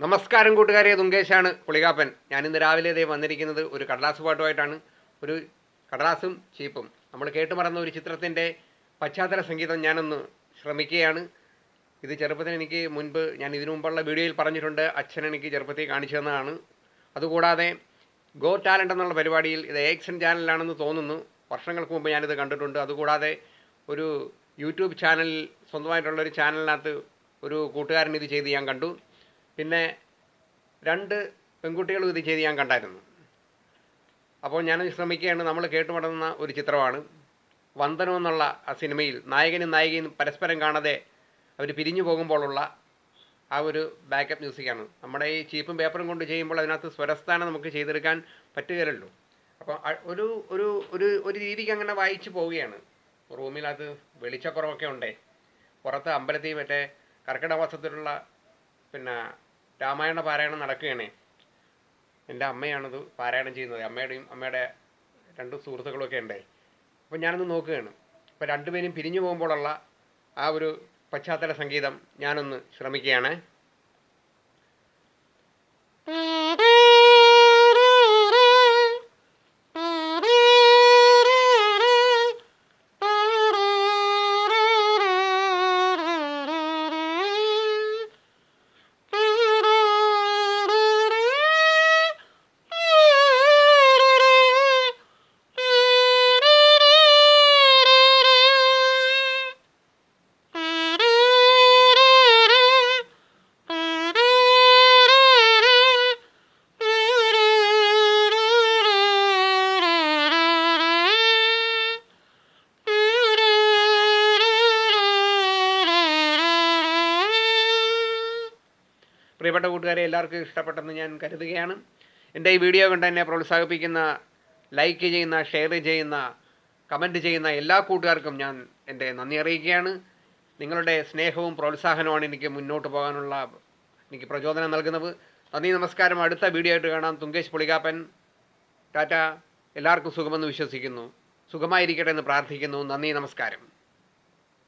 നമസ്കാരം കൂട്ടുകാരെ, തുങ്കേശാണ് പുളികാപ്പൻ. ഞാനിന്ന് രാവിലെ ഇതേ വന്നിരിക്കുന്നത് ഒരു കടലാസ് പാട്ടുമായിട്ടാണ്. ഒരു കടലാസും ചീപ്പും നമ്മൾ കേട്ടുമറന്ന ഒരു ചിത്രത്തിൻ്റെ പശ്ചാത്തല സംഗീതം ഞാനൊന്ന് ശ്രമിക്കുകയാണ്. ഇത് ചെറുപ്പത്തിൽ എനിക്ക് ഞാൻ ഇതിനു മുമ്പുള്ള വീഡിയോയിൽ പറഞ്ഞിട്ടുണ്ട്. അച്ഛൻ എനിക്ക് ചെറുപ്പത്തിൽ കാണിച്ചു തന്നതാണ്. അതുകൂടാതെ ഗോ ടാലൻ്റ് എന്നുള്ള പരിപാടിയിൽ ഇത് ഏക്ഷൻ ചാനലിലാണെന്ന് തോന്നുന്നു. വർഷങ്ങൾക്ക് മുമ്പ് ഞാനിത് കണ്ടിട്ടുണ്ട്. അതുകൂടാതെ ഒരു യൂട്യൂബ് ചാനലിൽ, സ്വന്തമായിട്ടുള്ളൊരു ചാനലിനകത്ത് ഒരു കൂട്ടുകാരൻ ഇത് ചെയ്ത് ഞാൻ കണ്ടു. പിന്നെ 2 പെൺകുട്ടികളും ഇത് ചെയ്ത് ഞാൻ കണ്ടായിരുന്നു. അപ്പോൾ ഞാനത് ശ്രമിക്കുകയാണ്. നമ്മൾ കേട്ടുമടങ്ങുന്ന ഒരു ചിത്രമാണ് വന്ദനം എന്നുള്ള ആ സിനിമയിൽ നായകനും നായികയും പരസ്പരം കാണാതെ അവർ പിരിഞ്ഞു പോകുമ്പോഴുള്ള ആ ഒരു ബാക്കപ്പ് മ്യൂസിക്കാണ്. നമ്മുടെ ഈ ചീപ്പും പേപ്പറും കൊണ്ട് ചെയ്യുമ്പോൾ അതിനകത്ത് സ്വരസ്ഥാനം നമുക്ക് ചെയ്തെടുക്കാൻ പറ്റുകയില്ലല്ലോ. അപ്പോൾ ഒരു ഒരു ഒരു ഒരു രീതിക്ക് അങ്ങനെ വായിച്ചു പോവുകയാണ്. റൂമിനകത്ത് വെളിച്ചക്കുറവൊക്കെ ഉണ്ടേ. പുറത്ത് അമ്പലത്തിൽ മറ്റേ കർക്കിടക മാസത്തിലുള്ള പിന്നെ രാമായണ പാരായണം നടക്കുകയാണേ. എൻ്റെ അമ്മയാണത് പാരായണം ചെയ്യുന്നത്. അമ്മയുടെ 2 സുഹൃത്തുക്കളൊക്കെ ഉണ്ടേ. അപ്പോൾ ഞാനൊന്ന് നോക്കുകയാണ്. അപ്പോൾ 2 പേരും പിരിഞ്ഞു പോകുമ്പോഴുള്ള ആ ഒരു പശ്ചാത്തല സംഗീതം ഞാനൊന്ന് ശ്രമിക്കുകയാണ്. പ്രിയപ്പെട്ട കൂട്ടുകാരെ, എല്ലാവർക്കും ഇഷ്ടപ്പെട്ടെന്ന് ഞാൻ കരുതുകയാണ്. എൻ്റെ ഈ വീഡിയോ കണ്ട് എന്നെ പ്രോത്സാഹിപ്പിക്കുന്ന, ലൈക്ക് ചെയ്യുന്ന, ഷെയർ ചെയ്യുന്ന, കമൻറ്റ് ചെയ്യുന്ന എല്ലാ കൂട്ടുകാർക്കും ഞാൻ എൻ്റെ നന്ദി അറിയിക്കുകയാണ്. നിങ്ങളുടെ സ്നേഹവും പ്രോത്സാഹനവുമാണ് എനിക്ക് മുന്നോട്ട് പോകാനുള്ള എനിക്ക് പ്രചോദനം നൽകുന്നത്. നന്ദി, നമസ്കാരം. അടുത്ത വീഡിയോ ആയിട്ട് കാണാം. തുങ്കേഷ് പുളികാപ്പൻ. ടാറ്റ. എല്ലാവർക്കും സുഖമെന്ന് വിശ്വസിക്കുന്നു. സുഖമായിരിക്കട്ടെ എന്ന് പ്രാർത്ഥിക്കുന്നു. നന്ദി, നമസ്കാരം.